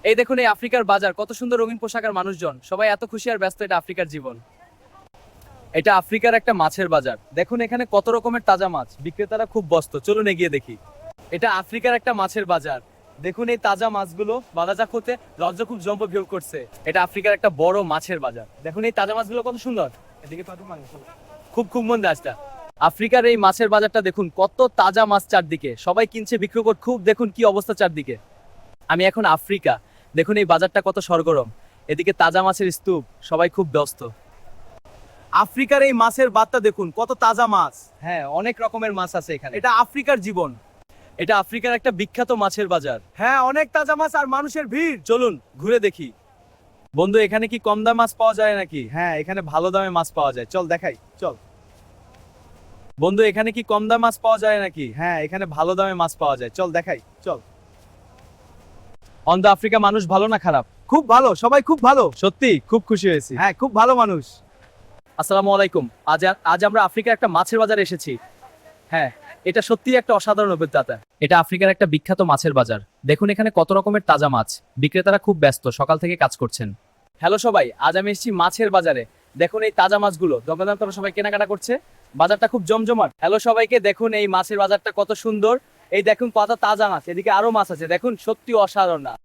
এই দেখুন এই আফ্রিকার বাজার, কত সুন্দর রঙিন পোশাকের মানুষজন, সবাই এত খুশি আর ব্যস্ত। এটা আফ্রিকার জীবন। এটা আফ্রিকার একটা মাছের বাজার, দেখুন এখানে কত রকমের তাজা মাছ, বিক্রেতারা খুব ব্যস্ত। চলুন এগিয়ে দেখি। এটা আফ্রিকার একটা মাছের বাজার, দেখুন এই তাজা মাছগুলো বাজারজাত হতে লজ্জা খুব জম্প ভিড় করছে। এটা আফ্রিকার একটা বড় মাছের বাজার, দেখুন এই তাজা মাছগুলো কত সুন্দর। এদিকে খুব খুব মন আসটা। আফ্রিকার এই মাছের বাজারটা দেখুন, কত তাজা মাছ চারদিকে, সবাই কিনছে বিক্রি করছে, খুব দেখুন কি অবস্থা চারদিকে। আমি এখন আফ্রিকা, দেখুন এই বাজারটা কত সরগরম, এদিকে তাজা মাছের স্তূপ, সবাই খুব ব্যস্ত। আফ্রিকার এই মাছের বাতটা দেখুন, কত তাজা মাছ। হ্যাঁ, অনেক রকমের মাছ আছে এখানে। এটা আফ্রিকার জীবন। এটা আফ্রিকার একটা বিখ্যাত মাছের বাজার। হ্যাঁ, অনেক তাজা মাছ আর মানুষের ভিড়। চলুন ঘুরে দেখি। বন্ধু, এখানে কি কম দামে মাছ পাওয়া যায় নাকি? হ্যাঁ, এখানে ভালো দামে মাছ পাওয়া যায়, চল দেখাই, চল। বন্ধু, এখানে কি কম দামে মাছ পাওয়া যায় নাকি? হ্যাঁ, এখানে ভালো দামে মাছ পাওয়া যায়, চল দেখাই, চল। অন্ধ আফ্রিকা মানুষ ভালো না খারাপ? খুব ভালো, সবাই খুব ভালো। সত্যি খুব খুশি হয়েছি। হ্যাঁ, খুব ভালো মানুষ। আসসালামু আলাইকুম। আজ আমরা আফ্রিকার একটা মাছের বাজারে এসেছি। হ্যাঁ, এটা সত্যিই একটা অসাধারণ অভিজ্ঞতা। এটা আফ্রিকার একটা বিখ্যাত মাছের বাজার, দেখুন এখানে কত রকমের তাজা মাছ, বিক্রেতারা খুব ব্যস্ত, সকাল থেকে কাজ করছেন। হ্যালো সবাই, আজ আমি এসেছি মাছের বাজারে। দেখুন এই তাজা মাছগুলো, দোকানদার তোরা সবাই কেনাকাটা করছে, বাজারটা খুব জমজমাট। হ্যালো সবাইকে, দেখুন এই মাছের বাজারটা কত সুন্দর। এই দেখুন কত তাজা মাছ, এদিকে আরো মাছ আছে, দেখুন সত্যি অসাধারণ না।